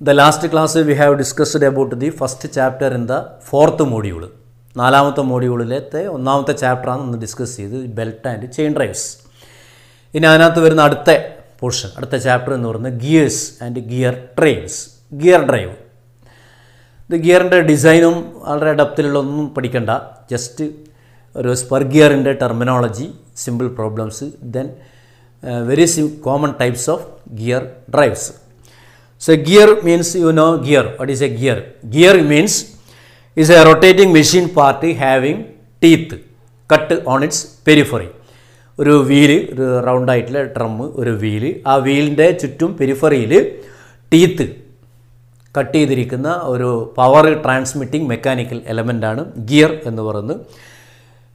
The last class we have discussed about the first chapter in the fourth module. നാലാമത്തെ മോഡ്യൂളിലത്തെ ഒന്നാമത്തെ ചാപ്റ്ററാണ് നമ്മൾ discuss ചെയ്തത് ബെൽറ്റ് ആൻഡ് ചെയിൻ ഡ്രൈവ്സ്. ഇനി അതിനകത്ത് വരുന്ന അടുത്ത പോർഷൻ, അടുത്ത ചാപ്റ്റർ എന്ന് പറയുന്നത് gears and gear trains, gear drive. ഇത് ഗിയറിൻ്റെ ഡിസൈനും വളരെ ഡെപ്തിലുള്ളൊന്നും പഠിക്കണ്ട, ജസ്റ്റ് ഒരു സ്പർ ഗിയറിൻ്റെ terminology, simple problems, then very common types of gear drives. So gear means, you know, gear. What is a gear? Gear means is a rotating machine part having teeth cut on its periphery. ഒരു wheel, ഒരു round ആയിട്ടുള്ള drum, ഒരു wheel, ആ വീലിൻ്റെ ചുറ്റും പെരിഫറിയിൽ teeth cut ചെയ്തിരിക്കുന്ന ഒരു പവർ ട്രാൻസ്മിറ്റിംഗ് മെക്കാനിക്കൽ എലമെൻ്റാണ് ഗിയർ എന്ന് പറയുന്നത്.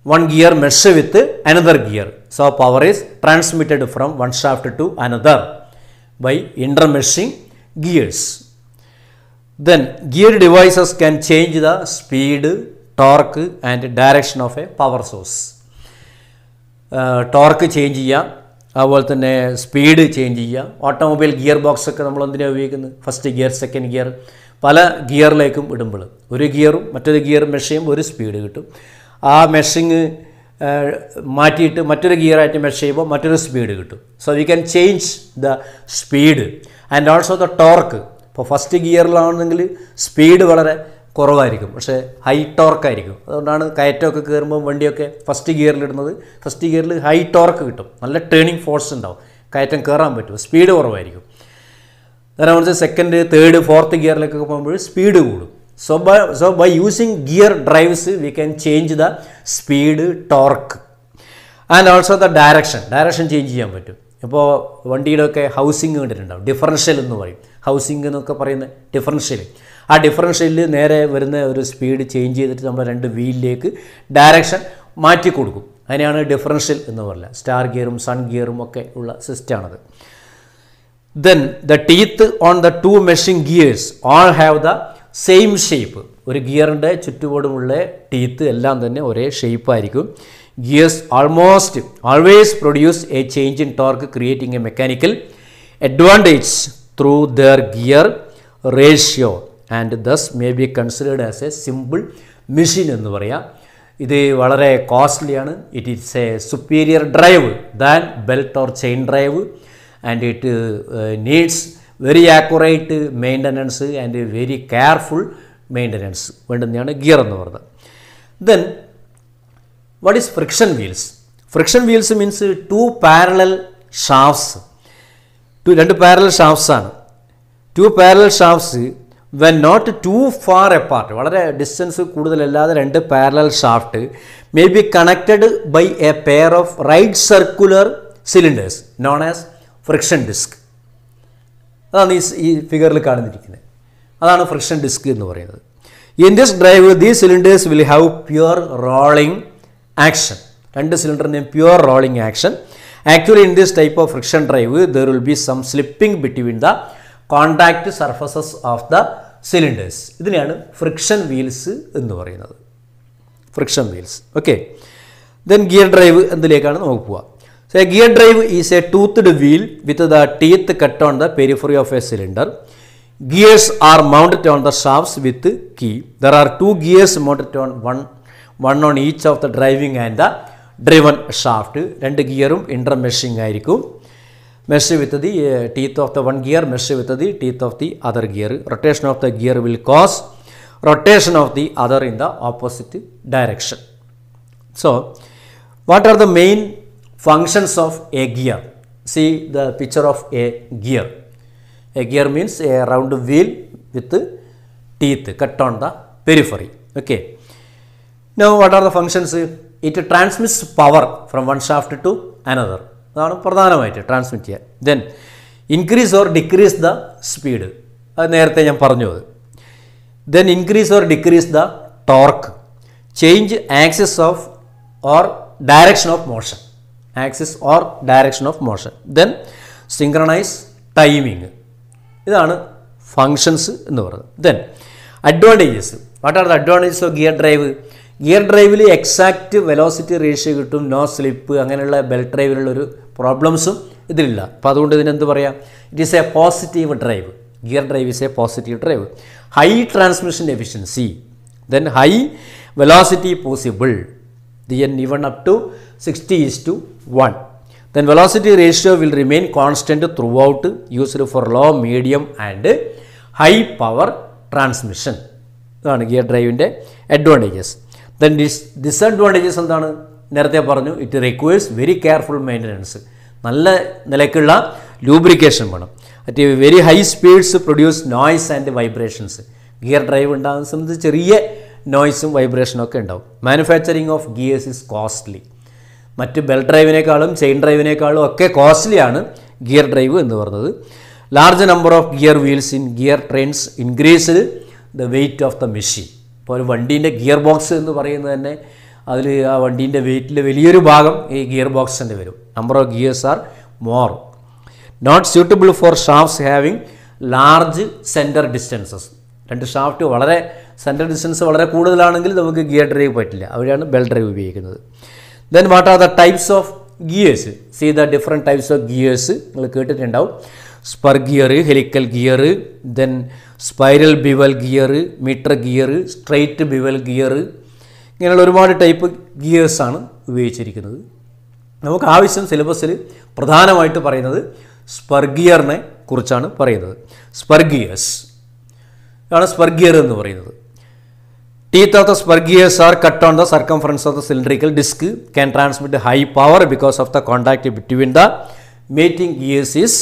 One gear mesh with another gear, so power is transmitted from one shaft to another by intermeshing gears. Then gear devices can change the speed, torque and direction of a power source. Torque change ചെയ്യാം, അതുപോലെ തന്നെ speed change ചെയ്യാം. Automobile gear box ഒക്കെ നമ്മൾ എന്തിനാണ് ഉപയോഗിക്കുന്നത്? First gear, second gear, പല ഗിയറിലേക്കും ഇടുമ്പോൾ ഒരു ഗിയറും മറ്റൊരു ഗിയറും മെഷ് ചെയ്യുമ്പോൾ ഒരു സ്പീഡ് കിട്ടും. ആ മെഷിങ് മാറ്റിയിട്ട് മറ്റൊരു ഗിയറായിട്ട് മെഷ് ചെയ്യുമ്പോൾ മറ്റൊരു സ്പീഡ് കിട്ടും. So we can change the speed and also the torque. ഇപ്പോൾ ഫസ്റ്റ് ഗിയറിലാണെങ്കിൽ സ്പീഡ് വളരെ കുറവായിരിക്കും, പക്ഷേ ഹൈ ടോർക്കായിരിക്കും. അതുകൊണ്ടാണ് കയറ്റമൊക്കെ കയറുമ്പോൾ വണ്ടിയൊക്കെ ഫസ്റ്റ് ഗിയറിലിടുന്നത്. ഫസ്റ്റ് ഗിയറിൽ ഹൈ ടോർക്ക് കിട്ടും, നല്ല ടേണിംഗ് ഫോഴ്സ് ഉണ്ടാവും, കയറ്റം കയറാൻ പറ്റും, സ്പീഡ് കുറവായിരിക്കും. അതിനനുസരിച്ച് സെക്കൻഡ്, തേർഡ്, ഫോർത്ത് ഗിയറിലേക്കൊക്കെ പോകുമ്പോൾ സ്പീഡ് കൂടും. So by using gear drives we can change the speed, torque and also the direction change ചെയ്യാൻ പറ്റും. ഇപ്പോൾ വണ്ടിയുടെയൊക്കെ ഹൗസിങ് കണ്ടിട്ടുണ്ടാവും, ഡിഫറൻഷ്യൽ എന്ന് പറയും. ഹൗസിങ് എന്നൊക്കെ പറയുന്ന ഡിഫറൻഷ്യൽ, ആ ഡിഫറൻഷ്യലിൽ നേരെ വരുന്ന ഒരു സ്പീഡ് ചേഞ്ച് ചെയ്തിട്ട് നമ്മൾ രണ്ട് വീലിലേക്ക് ഡയറക്ഷൻ മാറ്റി കൊടുക്കും. അതിനെയാണ് ഡിഫറൻഷ്യൽ എന്ന് പറയുക. സ്റ്റാർ ഗിയറും സൺ ഗിയറും ഒക്കെ ഉള്ള സിസ്റ്റമാണത്. Then the teeth on the two meshing gears all have the same shape. ഒരു ഗിയറിൻ്റെ ചുറ്റുപാടുമുള്ള ടീത്ത് എല്ലാം തന്നെ ഒരേ ഷേപ്പായിരിക്കും. Gears almost always produce a change in torque, creating a mechanical advantage through their gear ratio and thus may be considered as a simple machine എന്ന് പറയാം. ഇത് വളരെ കോസ്റ്റ്ലിയാണ്. It is a superior drive than belt or chain drive and it needs very accurate maintenance and very careful maintenance വേണ്ടുന്നതാണ് gear എന്ന് പറയുന്നത്. Then what is friction wheels? Friction wheels means two parallel shafts. രണ്ട് parallel shafts ആണ്. Two parallel shafts when not too far apart, വളരെ distance കൂടുതലല്ലാതെ രണ്ട് parallel shaft may be connected by a pair of right circular cylinders known as friction disc. അതാണ് ഈ ഫിഗറിൽ കാണുന്നിരിക്കുന്നത്. അതാണ് ഫ്രിക്ഷൻ ഡിസ്ക് എന്ന് പറയുന്നത്. In this drive these cylinders will have pure rolling action. രണ്ട് സിലിണ്ടറിൻ്റെയും pure rolling action. Actually in this type of friction drive there will be some slipping between the contact surfaces of the cylinders. ഇതിനെയാണ് friction wheels എന്ന് പറയുന്നത്. Friction wheels. Okay, then gear drive എന്തിലേക്കാണ് നമുക്ക് പോവുക. So a gear drive is a toothed wheel with the teeth cut on the periphery of a cylinder. Gears are mounted on the shafts with key. There are two gears mounted on one on each of the driving and the driven shaft. രണ്ട് ഗിയറും intermeshing ആയിരിക്കും. Mesh with the teeth of the one gear, mesh with the teeth of the other gear. Rotation of the gear will cause rotation of the other in the opposite direction. So what are the main functions of a gear? See the picture of a gear. A gear means a round wheel with teeth cut on the periphery. Okay. Now what are the functions? It transmits power from one shaft to another. അതാണ് പ്രധാനമായിട്ട് transmit ചെയ്യുക. Then increase or decrease the speed, അത് നേരത്തെ ഞാൻ പറഞ്ഞു. അത് then increase or decrease the torque, change axis of or direction of motion, axis or direction of motion. Then synchronise timing. ഇതാണ് functions എന്ന് പറയുന്നത്. Then advantages. What are the advantages of gear drive? Gear ഡ്രൈവിൽ exact velocity ratio കിട്ടും, no slip, അങ്ങനെയുള്ള belt ഡ്രൈവിലുള്ളൊരു പ്രോബ്ലംസും ഇതിലില്ല. അപ്പോൾ അതുകൊണ്ട് ഇതിനെന്ത് പറയാം? It is A positive drive. Gear drive is a positive drive. High transmission efficiency, then high velocity possible, then even up to 60:1. Then velocity ratio will remain constant throughout, used for low, medium and high power transmission. That's gear drive advantages. Then disadvantages എന്താണ്? നേരത്തെ പറഞ്ഞു, it requires very careful maintenance. നല്ല നിലയ്ക്കുള്ള lubrication വേണം. at very high speeds produce noise and vibrations. Gear drive ഉണ്ടാകുന്ന സമയത്ത് ചെറിയ നോയ്സും വൈബ്രേഷനും ഒക്കെ ഉണ്ടാവും. Manufacturing of gears is costly. മറ്റ് ബെൽറ്റ് ഡ്രൈവിനേക്കാളും ചെയിൻ ഡ്രൈവിനേക്കാളും ഒക്കെ കോസ്റ്റ്ലിയാണ് ഗിയർ ഡ്രൈവ് എന്ന് പറയുന്നത്. Large number of gear wheels in gear trains increased the weight of the machine. ഇപ്പോൾ ഒരു വണ്ടീൻ്റെ ഗിയർ ബോക്സ് എന്ന് പറയുന്നത് തന്നെ അതിൽ ആ വണ്ടീൻ്റെ വെയ്റ്റിൽ വലിയൊരു ഭാഗം ഈ ഗിയർ ബോക്സിൻ്റെ വരും. Number of gears are more. Not suitable for shafts having large centre distances. രണ്ട് ഷാഫ്റ്റ് വളരെ സെൻറ്റർ ഡിസ്റ്റൻസ് വളരെ കൂടുതലാണെങ്കിൽ നമുക്ക് ഗിയർ ഡ്രൈവ് പറ്റില്ല. അവിടെയാണ് ബെൽറ്റ് ഡ്രൈവ് ഉപയോഗിക്കുന്നത്. Then what are the types of gears? See the different types of gears നിങ്ങൾ കേട്ടിട്ടുണ്ടാവും. Spur gear, helical gear, then spiral bevel gear, mitre gear, straight bevel gear, ഇങ്ങനെയുള്ള ഒരുപാട് ടൈപ്പ് ഗിയേഴ്സാണ് ഉപയോഗിച്ചിരിക്കുന്നത്. നമുക്ക് ആവശ്യം സിലബസിൽ പ്രധാനമായിട്ട് പറയുന്നത് സ്പർ ഗിയറിനെ കുറിച്ചാണ് പറയുന്നത്. സ്പർ ഗിയേഴ്സ് ആണ് സ്പർ ഗിയർ എന്ന് പറയുന്നത്. Teeth of the spur gears are cut on the circumference of the cylindrical disc, can transmit high power because of the contact between the mating gears is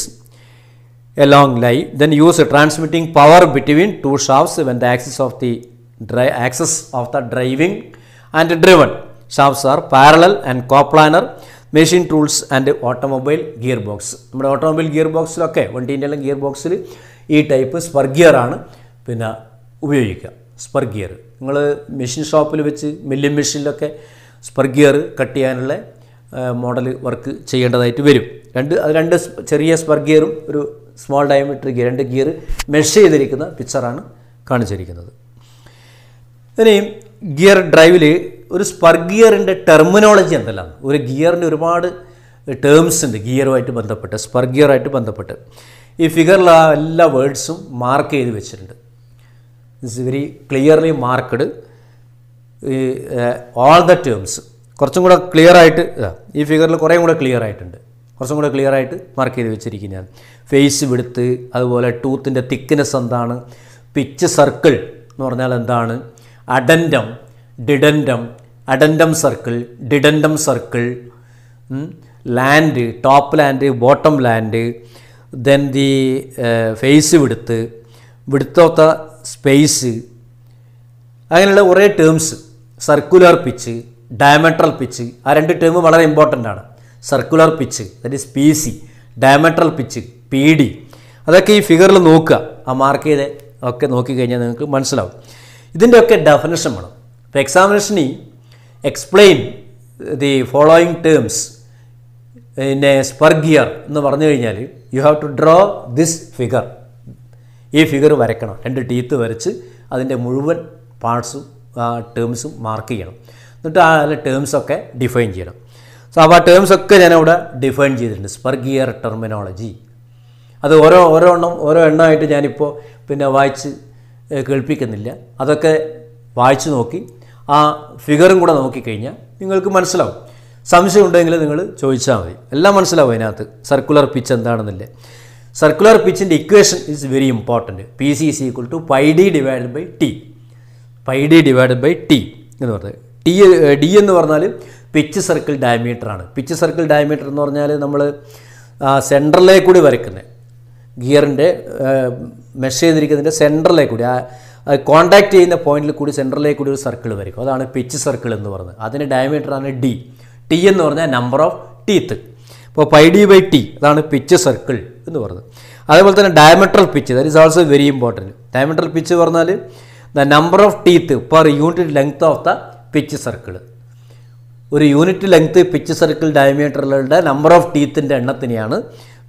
a long line. Then use transmitting power between two shafts when the axis of the driving and driven shafts are parallel and coplanar. Machine tools and automobile gearbox. നമ്മുടെ automobile gear ബോക്സിലൊക്കെ വണ്ടീൻ്റെ എല്ലാം gear ബോക്സിൽ ഈ type spur ഗിയറാണ് പിന്നെ ഉപയോഗിക്കുക. Spur gear നിങ്ങൾ machine ഷോപ്പിൽ വെച്ച് മില്ലിംഗ് മെഷീനിലൊക്കെ സ്പർ ഗിയർ കട്ട് ചെയ്യാനുള്ള മോഡൽ വർക്ക് ചെയ്യേണ്ടതായിട്ട് വരും. രണ്ട് ചെറിയ സ്പർ ഗിയറും ഒരു സ്മോൾ ഡയമീറ്റർ ഗിയർ, രണ്ട് ഗിയർ മെഷ് ചെയ്തിരിക്കുന്ന പിക്ചറാണ് കാണിച്ചിരിക്കുന്നത്. ഇനിയും ഗിയർ ഡ്രൈവിൽ ഒരു സ്പർ ഗിയറിൻ്റെ ടെർമിനോളജി എന്തെല്ലാം? ഒരു ഗിയറിൻ്റെ ഒരുപാട് ടേംസ് ഉണ്ട് ഗിയറുമായിട്ട് ബന്ധപ്പെട്ട്, സ്പർ ഗിയറായിട്ട് ബന്ധപ്പെട്ട്. ഈ ഫിഗറിൽ ആ എല്ലാ വേർഡ്സും മാർക്ക് ചെയ്ത് വെച്ചിട്ടുണ്ട്. It's very clearly marked all the terms. കുറച്ചും കൂടെ ക്ലിയർ ആയിട്ട് ഈ ഫിഗറിൽ കുറേ കൂടെ ക്ലിയർ ആയിട്ടുണ്ട്. കുറച്ചും കൂടെ ക്ലിയർ ആയിട്ട് മാർക്ക് ചെയ്ത് വെച്ചിരിക്കുന്നതാണ്. ഫേസ് വിഡ്ത്ത്, അതുപോലെ ടൂത്തിൻ്റെ തിക്നെസ് എന്താണ്, പിച്ച് സർക്കിൾ എന്ന് പറഞ്ഞാൽ എന്താണ്, addendum, dedendum, addendum circle, dedendum circle, land, top land, bottom land, then the face width, width of the space, അങ്ങനെയുള്ള കുറേ terms. Circular pitch, diametral pitch, ആ രണ്ട് ടേം വളരെ ഇമ്പോർട്ടൻ്റ് ആണ്. Circular pitch that is PC, diametral pitch PD, അതൊക്കെ ഈ ഫിഗറിൽ നോക്കുക. ആ മാർക്ക് ചെയ്ത് ഒക്കെ നോക്കിക്കഴിഞ്ഞാൽ നിങ്ങൾക്ക് മനസ്സിലാവും. ഇതിൻ്റെയൊക്കെ ഡെഫിനേഷൻ വേണം. ഇപ്പോൾ എക്സാമിനേഷന് explain the following terms in a spur gear എന്ന് പറഞ്ഞു കഴിഞ്ഞാൽ you have to draw this figure. ഈ ഫിഗർ വരയ്ക്കണം. രണ്ട് ടീത്ത് വരച്ച് അതിൻ്റെ മുഴുവൻ പാർട്സും ടേംസും മാർക്ക് ചെയ്യണം. എന്നിട്ട് ആ ടേംസൊക്കെ ഡിഫൈൻ ചെയ്യണം. സോ അപ്പോൾ ആ ടേംസൊക്കെ ഞാനവിടെ ഡിഫൈൻ ചെയ്തിട്ടുണ്ട്. സ്പർ ഗിയർ ടെർമിനോളജി അത് ഓരോ എണ്ണമായിട്ട് ഞാനിപ്പോൾ പിന്നെ വായിച്ച് കേൾപ്പിക്കുന്നില്ല. അതൊക്കെ വായിച്ച് നോക്കി ആ ഫിഗറും കൂടെ നോക്കിക്കഴിഞ്ഞാൽ നിങ്ങൾക്ക് മനസ്സിലാവും. സംശയം ഉണ്ടെങ്കിൽ നിങ്ങൾ ചോദിച്ചാൽ മതി. എല്ലാം മനസ്സിലാവും അതിനകത്ത്. സർക്കുലർ പിച്ച് എന്താണെന്നില്ലേ. സർക്കുലർ പിച്ചിൻ്റെ equation is very important. PC is equal to πd divided by T. πd divided by T എന്ന് പറഞ്ഞത്. D എന്ന് പറഞ്ഞാൽ പിച്ച് സർക്കിൾ ഡയമീറ്റർ ആണ്. പിച്ച് സർക്കിൾ ഡയമീറ്റർ എന്ന് പറഞ്ഞാൽ നമ്മൾ സെൻറ്ററിലേക്ക് കൂടി വരയ്ക്കുന്നത്, ഗിയറിൻ്റെ മെഷ് ചെയ്തിരിക്കുന്നതിൻ്റെ സെൻറ്ററിലേക്ക് കൂടി, കോൺടാക്റ്റ് ചെയ്യുന്ന പോയിന്റിൽ കൂടി സെൻറ്ററിലേക്ക് കൂടി ഒരു സർക്കിൾ വരയ്ക്കും. അതാണ് പിച്ച് സർക്കിൾ എന്ന് പറയുന്നത്. അതിൻ്റെ ഡയമീറ്ററാണ് D. T എന്ന് പറഞ്ഞാൽ നമ്പർ ഓഫ് ടീത്ത്. ഇപ്പോൾ πd by T അതാണ് പിച്ച് സർക്കിൾ എന്ന് പറയുന്നത്. അതേപോലെ തന്നെ diametral pitch, that is also very important. Diametral pitch പറഞ്ഞാൽ the number of teeth per unit length of the pitch circle. ഒരു യൂണിറ്റ് ലെങ്ത് പിച്ച് സർക്കിൾ ഡയമീറ്ററുകളുടെ number of ടീത്തിൻ്റെ എണ്ണത്തിനെയാണ്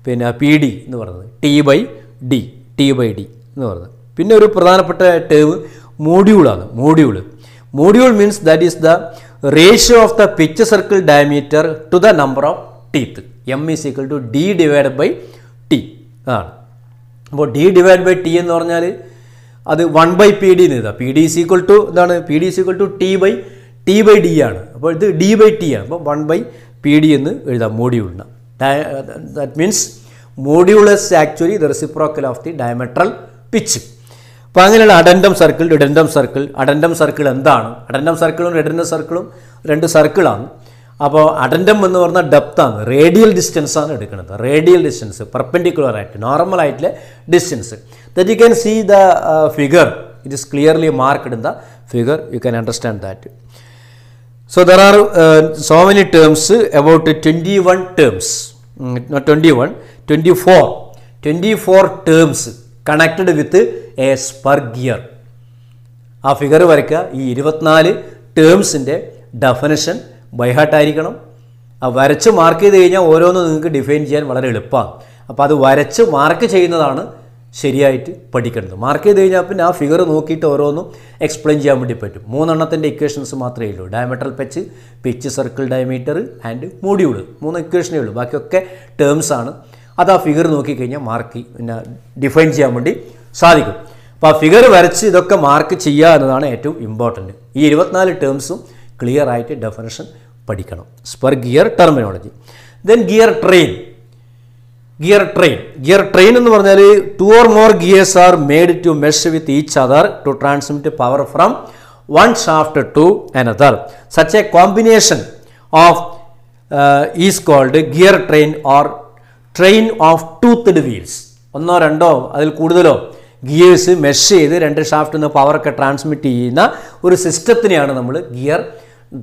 പിന്നെ PD എന്ന് പറയുന്നത്. T by D എന്ന് പറയുന്നത്. പിന്നെ ഒരു പ്രധാനപ്പെട്ട ടേം മോഡ്യൂളാണ്. Module means that is the ratio of the pitch circle diameter to the number of teeth. M is equal to D divided by T ആണ്. അപ്പോൾ ഡി ഡിവൈഡ് ബൈ ടി എന്ന് പറഞ്ഞാൽ അത് 1/PD എന്ന് എഴുതാം. P D is equal to എന്താണ്? P D is equal to T by D ആണ്. അപ്പോൾ ഇത് ഡി ബൈ ടി ആണ്. അപ്പോൾ 1/PD എന്ന് എഴുതാം മോഡ്യൂളിന്. That means modulus actually the reciprocal of the diametral pitch. അപ്പോൾ അങ്ങനെയുള്ള addendum circle, dedendum circle. Addendum circle എന്താണ്? അഡൻഡം സർക്കിളും ഡിഡൻഡം സർക്കിളും രണ്ട് സർക്കിളാണ്. അപ്പോൾ അഡൻഡം എന്ന് പറഞ്ഞാൽ ഡെപ്താണ്, റേഡിയൽ ഡിസ്റ്റൻസ് ആണ് എടുക്കുന്നത്. റേഡിയൽ ഡിസ്റ്റൻസ് പെർപെൻഡിക്കുലർ ആയിട്ട് നോർമൽ ആയിട്ടുള്ള distance. That you can see the figure. It is clearly marked in the figure. You can understand that. So there are so many terms, about 21 terms, not 21, 24 terms connected with a spur gear. ആ figure വരയ്ക്കുക. ഈ 24 ടേംസിൻ്റെ definition by heart ആയിരിക്കണം. ആ വരച്ച് mark ചെയ്ത് കഴിഞ്ഞാൽ ഓരോന്നും നിങ്ങൾക്ക് ഡിഫൈൻ ചെയ്യാൻ വളരെ എളുപ്പമാണ്. അപ്പോൾ അത് വരച്ച് മാർക്ക് ചെയ്യുന്നതാണ് ശരിയായിട്ട് പഠിക്കേണ്ടത്. മാർക്ക് ചെയ്ത് കഴിഞ്ഞാൽ പിന്നെ ആ ഫിഗർ നോക്കിയിട്ട് ഓരോന്നും എക്സ്പ്ലെയിൻ ചെയ്യാൻ വേണ്ടി പറ്റും. 3 എണ്ണത്തിൻ്റെ ഇക്വേഷൻസ് മാത്രമേ ഉള്ളൂ. Diametral pitch, circle diameter and module. 3 ഇക്വേഷനേ ഉള്ളൂ. ബാക്കിയൊക്കെ ടേംസ് ആണ്. അത് ആ ഫിഗർ നോക്കിക്കഴിഞ്ഞാൽ മാർക്ക് പിന്നെ ഡിഫൈൻ ചെയ്യാൻ വേണ്ടി സാധിക്കും. അപ്പോൾ ആ ഫിഗർ വരച്ച് ഇതൊക്കെ മാർക്ക് ചെയ്യുക എന്നതാണ് ഏറ്റവും ഇമ്പോർട്ടൻറ്റ്. ഈ 24 ടേംസും ക്ലിയർ ആയിട്ട് ഡെഫിനിഷൻ പഠിക്കണം. Spur gear terminology. Then gear train. Gear train എന്ന് പറഞ്ഞാൽ 2 or more gears are made to mesh with each other to transmit power from one shaft to another. Such a combination of is called gear train or train of toothed wheels. ഒന്നോ രണ്ടോ അതിൽ കൂടുതലോ gears mesh ചെയ്ത് 2 ഷാഫ്റ്റിൽ നിന്ന് പവറൊക്കെ transmit ചെയ്യുന്ന ഒരു സിസ്റ്റത്തിനെയാണ് നമ്മൾ gear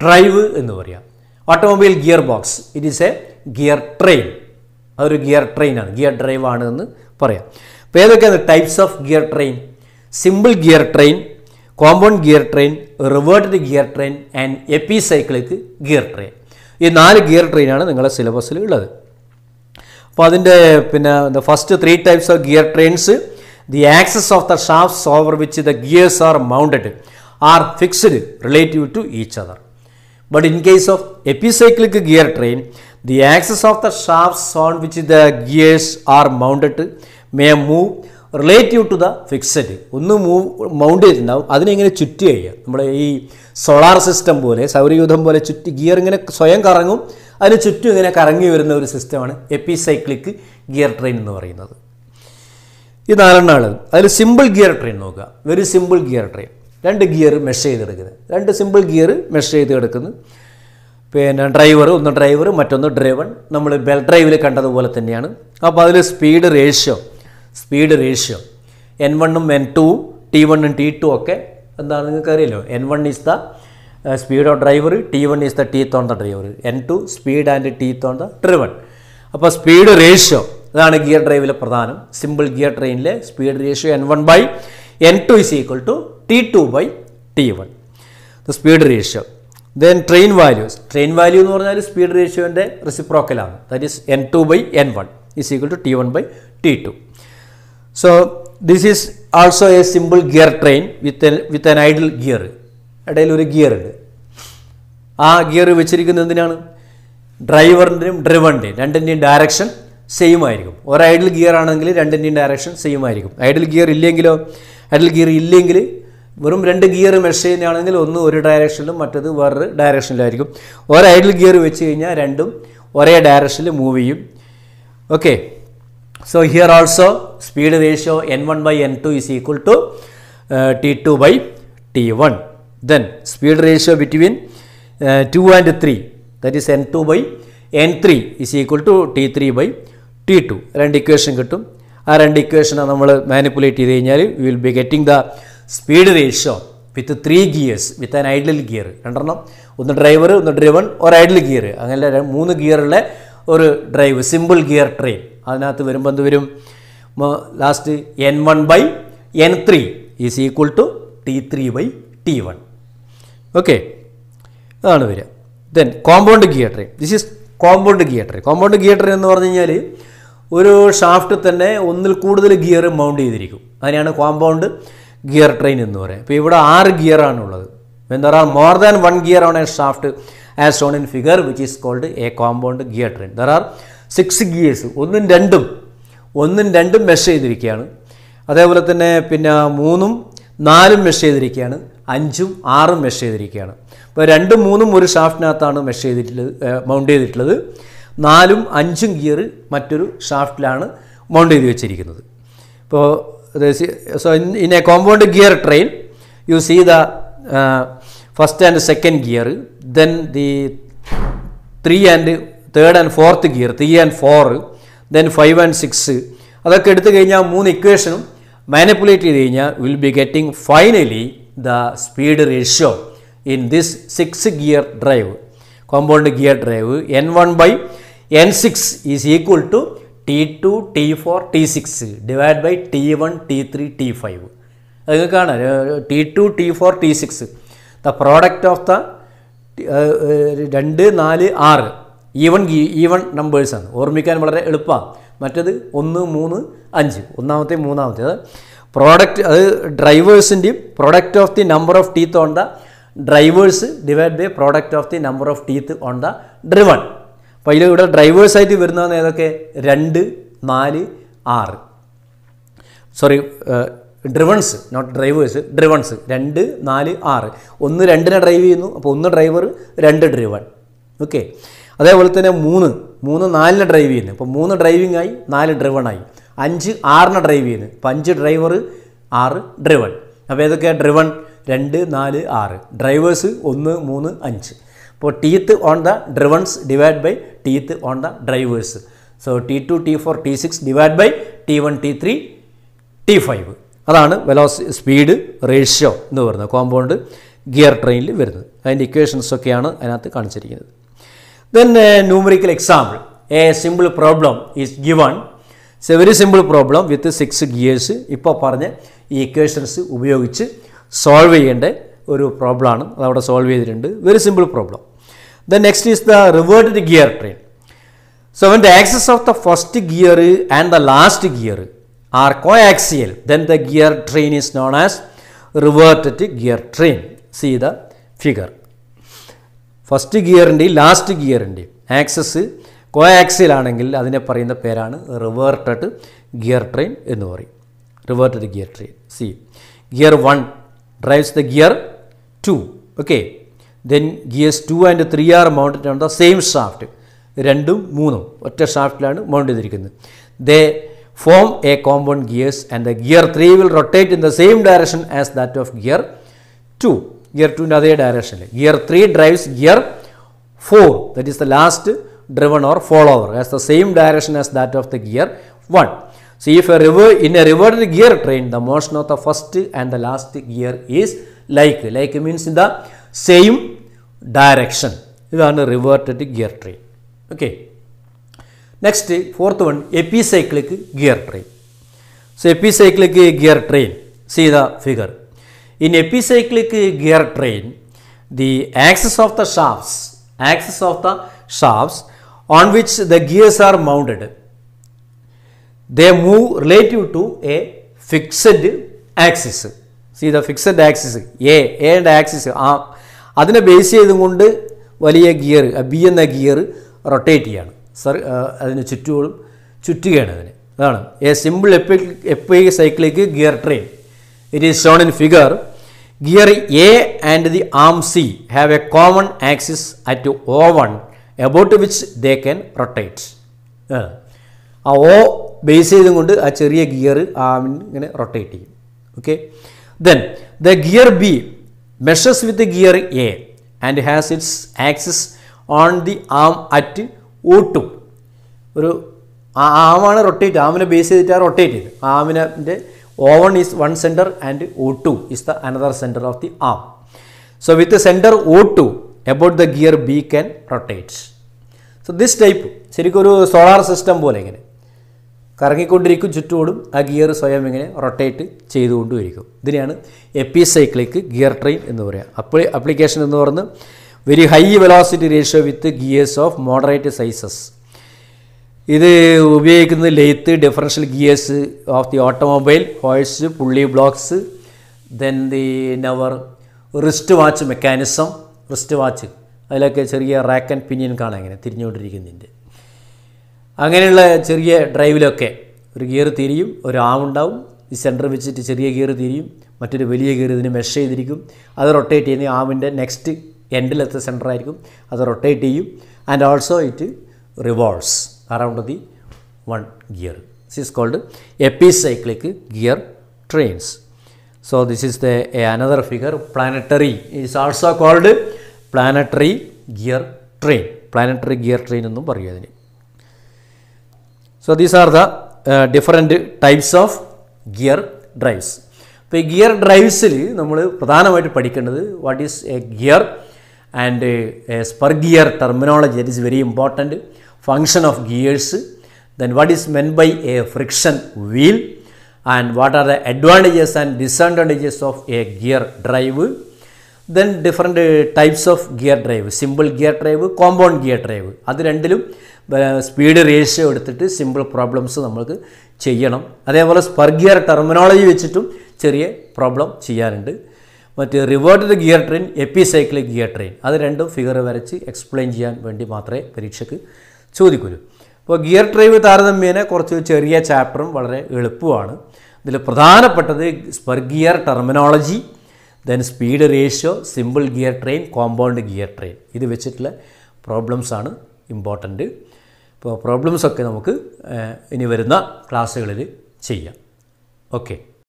drive എന്ന് പറയുക. Automobile gear box, it is a gear train. അതൊരു ഗിയർ ട്രെയിനാണ്, ഗിയർ ഡ്രൈവ് ആണ് എന്ന് പറയാം. അപ്പോൾ ഏതൊക്കെയാണ് types of gear train? Simple gear train, compound gear train, reverted gear train and epicyclic gear train. ഈ 4 ഗിയർ ട്രെയിനാണ് നിങ്ങളുടെ സിലബസിൽ ഉള്ളത്. അപ്പോൾ അതിൻ്റെ പിന്നെ first 3 types of gear trains, the axes of the shafts over which the gears are mounted are fixed relative to each other. But in case of epicyclic gear train, the axis of the shafts on which the gears are mounted may move relative to the fixed. ഒന്ന് mount ചെയ്തിട്ടുണ്ടാവും, അതിനെങ്ങനെ ചുറ്റി കഴിയുക. നമ്മുടെ ഈ solar system പോലെ, സൗരയൂഥം പോലെ ചുറ്റി ഗിയർ ഇങ്ങനെ സ്വയം കറങ്ങും, അതിന് ചുറ്റും ഇങ്ങനെ കറങ്ങി വരുന്ന ഒരു സിസ്റ്റമാണ് എപ്പിസൈക്ലിക് ഗിയർ ട്രെയിൻ എന്ന് പറയുന്നത്. ഈ 4 എണ്ണമാണ്. അതിൽ സിമ്പിൾ ഗിയർ ട്രെയിൻ നോക്കുക. Very simple gear train. 2 gear mesh ചെയ്തെടുക്കുന്നത്, 2 സിമ്പിൾ ഗിയർ മെഷ് ചെയ്തെടുക്കുന്നത്. പിന്നെ ഒന്ന് ഡ്രൈവർ മറ്റൊന്ന് ഡ്രൈവൺ. നമ്മൾ ബെൽറ്റ് ഡ്രൈവിൽ കണ്ടതുപോലെ തന്നെയാണ്. അപ്പോൾ അതിൽ speed ratio N1 N2 T1 T2 ഒക്കെ എന്താണ് നിങ്ങൾക്ക് അറിയാലോ. N1 is the speed of driver, T1 is the teeth on the driver, N2 speed and teeth on the driven. അപ്പോൾ സ്പീഡ് റേഷ്യോ അതാണ് ഗിയർ ഡ്രൈവിലെ പ്രധാനം. സിമ്പിൾ ഗിയർ ട്രെയിനിലെ speed ratio N1/N2 is equal to T2/T1, the speed ratio. Then train values. Train value എന്ന് പറഞ്ഞാൽ speed റേഷ്യോൻ്റെ റെസിപ്രോക്കലാണ്. That is N2/N1 is equal to T1/T2. So this is also a simple gear train with an idle gear. ഇടയിൽ ഒരു gear ഉണ്ട്. ആ gear വെച്ചിരിക്കുന്നത് എന്തിനാണ്? ഡ്രൈവറിൻ്റെയും ഡ്രിവറിൻ്റെയും രണ്ടിൻ്റെയും ഡയറക്ഷൻ സെയിം ആയിരിക്കും. ഒരു ഐഡിൽ ഗിയർ ആണെങ്കിൽ രണ്ടിൻ്റെയും ഡയറക്ഷൻ സെയിം ആയിരിക്കും. ഐഡിൽ ഗിയർ ഇല്ലെങ്കിൽ വെറും 2 ഗിയർ മെഷ് ചെയ്യുന്നതാണെങ്കിൽ ഒന്ന് ഒരു ഡയറക്ഷനിലും മറ്റത് വേറൊരു ഡയറക്ഷനിലായിരിക്കും. ഒരു ഐഡിൽ ഗിയർ വെച്ച് കഴിഞ്ഞാൽ രണ്ടും ഒരേ ഡയറക്ഷനിൽ മൂവ് ചെയ്യും. Okay, so here also speed ratio N1/N2 is equal to T2/T1. Then speed ratio between 2 and 3, that is N2/N3 is equal to T3/T2. 2 equation കിട്ടും. ആ 2 ഇക്വേഷനെ നമ്മൾ മാനിപ്പുലേറ്റ് ചെയ്ത് കഴിഞ്ഞാൽ we will be getting the speed ratio with 3 gears with an idle gear. 2 എണ്ണം, ഒന്ന് driver, ഒന്ന് driven, ഒരു ഐഡിൽ ഗിയർ. അങ്ങനെ 3 ഗിയറുള്ള ഒരു ഡ്രൈവ് സിമ്പിൾ ഗിയർ ട്രെയിൻ. അതിനകത്ത് വരുമ്പോൾ എന്ത് വരും? Last N1/N3 is equal to T3/T1. Okay, അതാണ് വരിക. Then compound gear train. This is compound gear train. Compound gear train എന്ന് പറഞ്ഞു കഴിഞ്ഞാൽ ഒരു ഷാഫ്റ്റ് തന്നെ ഒന്നിൽ കൂടുതൽ ഗിയർ മൗണ്ട് ചെയ്തിരിക്കും. അതിനാണ് കോമ്പൗണ്ട് ഗിയർ ട്രെയിൻ എന്ന് പറയുന്നത്. ഇപ്പോൾ ഇവിടെ 6 ഗിയറാണുള്ളത്. when there are more than 1 gear on a shaft as shown in figure which is called a compound gear train. There are 6 gears, ഒന്നും രണ്ടും 1ഉം 2ഉം മെഷ് ചെയ്തിരിക്കുകയാണ്. അതേപോലെ തന്നെ പിന്നെ 3ഉം 4ഉം മെഷ് ചെയ്തിരിക്കുകയാണ്. 5ഉം 6ഉം മെഷ് ചെയ്തിരിക്കുകയാണ്. അപ്പോൾ 2ഉം 3ഉം ഒരു ഷാഫ്റ്റിനകത്താണ് മെഷ് ചെയ്തിട്ടുള്ളത്, മൗണ്ട് ചെയ്തിട്ടുള്ളത്. 4ഉം 5ഉം ഗിയർ മറ്റൊരു ഷാഫ്റ്റിലാണ് മൗണ്ട് ചെയ്ത് വെച്ചിരിക്കുന്നത്. ഇപ്പോൾ so in a compound gear train you see the first and second gear, then the 3 and third and fourth gear, 3 and 4, then 5 and 6. അതൊക്കെ എടുത്തു കഴിഞ്ഞാൽ 3 ഇക്വേഷനും മാനിപ്പുലേറ്റ് ചെയ്ത് കഴിഞ്ഞാൽ will be getting finally the speed ratio in this 6 gear drive, compound gear drive. N1/N6 is equal to T2, T4, T6 divide by T1, T3, T5. അത് നിങ്ങൾക്കാണ് T2, T4, T6 the product of the 2, 4, 6 even നമ്പേഴ്സാണ്. ഓർമ്മിക്കാൻ വളരെ എളുപ്പമാണ്. മറ്റത് 1, 3, 5 ഒന്നാമത്തെ മൂന്നാമത്തെ അത് പ്രോഡക്റ്റ്, അത് ഡ്രൈവേഴ്സിൻ്റെയും product of the number of teeth on the drivers divide by product of the number of teeth on the driven. അപ്പോൾ അതിൽ ഇവിടെ ഡ്രൈവേഴ്സായിട്ട് വരുന്നതാണ് ഏതൊക്കെ? 2, 4, 6. Sorry, drivens, not drivers, drivens 2, 4, 6. 1 2നെ ഡ്രൈവ് ചെയ്യുന്നു, അപ്പോൾ 1 ഡ്രൈവർ 2 ഡ്രിവൺ. ഓക്കെ. അതേപോലെ തന്നെ 3 4നെ ഡ്രൈവ് ചെയ്യുന്നു, അപ്പോൾ 3 ഡ്രൈവിംഗ് ആയി, 4 ഡ്രിവൺ ആയി. 5 6നെ ഡ്രൈവ് ചെയ്യുന്നു, അപ്പോൾ 5 ഡ്രൈവർ 6 ഡ്രിവൺ. അപ്പോൾ ഏതൊക്കെയാണ് ഡ്രിവൺ? 2, 4, 6. ഡ്രൈവേഴ്സ് 1, 3, 5. അപ്പോൾ teeth on the drivens divide by teeth on the drivers. So T2, T4, T6 divide by T1, T3, T5. അതാണ് സ്പീഡ് റേഷ്യോ എന്ന് പറയുന്നത് കോമ്പൗണ്ട് ഗിയർ ട്രെയിനിൽ വരുന്നത്. അതിൻ്റെ ഇക്വേഷൻസൊക്കെയാണ് അതിനകത്ത് കാണിച്ചിരിക്കുന്നത്. Then numerical example, A simple problem is given. It's A very simple problem with 6 gears. ഇപ്പോൾ പറഞ്ഞ ഈ ഇക്വേഷൻസ് ഉപയോഗിച്ച് സോൾവ് ചെയ്യേണ്ട ഒരു പ്രോബ്ലമാണ്. അതവിടെ സോൾവ് ചെയ്തിട്ടുണ്ട്. Very simple problem. Then next is the reverted gear train. So when the axis of the first gear and the last gear are coaxial, then the gear train is known as reverted gear train. See the figure. First ഗിയറിൻ്റെയും last ഗിയറിൻ്റെയും axes coaxial ആണെങ്കിൽ അതിനെ പറയുന്ന പേരാണ് reverted gear train എന്ന് പറയും. Reverted gear train. See gear 1 drives the gear 2. Okay. Then gears 2 and 3 are mounted on the same shaft. 2ഉം 3ഉം ഒറ്റ ഷാഫ്റ്റിലാണ് മൗണ്ട് ചെയ്തിരിക്കുന്നത്. They form a compound gears and the gear 3 will rotate in the same direction as that of gear 2. Gear 2 in other direction. Gear 3 drives gear 4, that is the last driven or follower, as the same direction as that of the gear 1. So if in a reverted gear train, the motion of the first and the last gear is like means in the same direction. This is a reverted gear train. Okay. Next, fourth one, epicyclic gear train. So epicyclic gear train, see the figure. In epicyclic gear train, the axis of the shafts on which the gears are mounted, they move relative to a fixed axis. See the fixed axis, A and axis. അതിനെ base ചെയ്തുകൊണ്ട് വലിയ gear B എന്ന gear rotate ചെയ്യാണ്. അതിന് ചുറ്റുകയാണ് അതിന്. അതാണ് A simple epicyclic gear train. It is shown in figure. Gear A and the am C have A common axis at O1 about which they can rotate. ആ O base ചെയ്തും കൊണ്ട് ആ ചെറിയ gear ആമിന് ഇങ്ങനെ റൊട്ടേറ്റ് ചെയ്യും. Okay. Then the gear B measures with gear A and has it's axis on the arm at O2. ഒരു ആമാണ് rotate, ആമിനെ ബേസ് ചെയ്തിട്ടാണ് റൊട്ടേറ്റ് ചെയ്ത്. ആമിൻ്റെ O1 is one centre and O2 is the another centre of the arm. So with centre O2 about the gear B can rotate. So this type ശരിക്കും ഒരു solar system പോലെ ഇങ്ങനെ കറങ്ങിക്കൊണ്ടിരിക്കും ചുറ്റോടും. ആ gear സ്വയം ഇങ്ങനെ റൊട്ടേറ്റ് ചെയ്തുകൊണ്ടിരിക്കും. ഇതിനെയാണ് എപ്പിസൈക്ലിക് ഗിയർ ട്രെയിൻ എന്ന് പറയുക. അപ്ലിക്കേഷൻ എന്ന് പറഞ്ഞ് very high velocity ratio with gears of moderate sizes. ഇത് ഉപയോഗിക്കുന്നത് lathe differential gears of the automobile, horse, pulley blocks, then the നവർ wrist watch mechanism. Wrist watch അതിലൊക്കെ ചെറിയ റാക്ക് ആൻഡ് പിനിയൻ കാണാം ഇങ്ങനെ തിരിഞ്ഞുകൊണ്ടിരിക്കുന്നതിൻ്റെ. അങ്ങനെയുള്ള ചെറിയ ഡ്രൈവിലൊക്കെ ഒരു ഗിയർ തിരിയും, ഒരു ആമുണ്ടാവും, ഈ സെൻറ്റർ വെച്ചിട്ട് ചെറിയ ഗിയർ തിരിയും, മറ്റൊരു വലിയ ഗിയർ ഇതിന് മെഷ് ചെയ്തിരിക്കും. അത് റൊട്ടേറ്റ് ചെയ്യുന്ന ആമിൻ്റെ നെക്സ്റ്റ് എൻഡിലത്തെ സെൻറ്റർ ആയിരിക്കും, അത് റൊട്ടേറ്റ് ചെയ്യും. And also it revolves around the one gear. This is called epicyclic gear trains. So this is another figure. Planetary is also called planetary gear train. Planetary gear train എന്നും പറയും അതിന്. So these are the different types of gear drives. അപ്പോൾ ഈ gear ഡ്രൈവ്സിൽ നമ്മൾ പ്രധാനമായിട്ട് പഠിക്കേണ്ടത് what is a gear and spur gear terminology, that is very important. Function of gears, then what is mean by a friction wheel, and what are the advantages and disadvantages of a gear drive. Then different types of gear drive, simple gear drive, compound gear drive. അത് രണ്ടിലും speed ratio എടുത്തിട്ട് simple problems നമുക്ക് ചെയ്യണം. അതേപോലെ spur gear terminology വെച്ചിട്ടും ചെറിയ problem ചെയ്യാനുണ്ട്. മറ്റ് reverted gear train, epicyclic gear train, അത് രണ്ടും ഫിഗർ വരച്ച് എക്സ്പ്ലെയിൻ ചെയ്യാൻ വേണ്ടി മാത്രമേ പരീക്ഷയ്ക്ക് ചോദിക്കൂ. അപ്പോൾ ഗിയർ ഡ്രൈവ് താരതമ്യേന കുറച്ച് ചെറിയ ചാപ്റ്ററും വളരെ എളുപ്പമാണ്. ഇതിൽ പ്രധാനപ്പെട്ടത് spur gear terminology, then speed ratio, simple gear train, compound gear train, ഇത് വെച്ചിട്ടുള്ള പ്രോബ്ലംസാണ് ഇമ്പോർട്ടൻറ്റ്. ഇപ്പോൾ പ്രോബ്ലംസൊക്കെ നമുക്ക് ഇനി വരുന്ന ക്ലാസ്സുകളിൽ ചെയ്യാം. ഓക്കെ.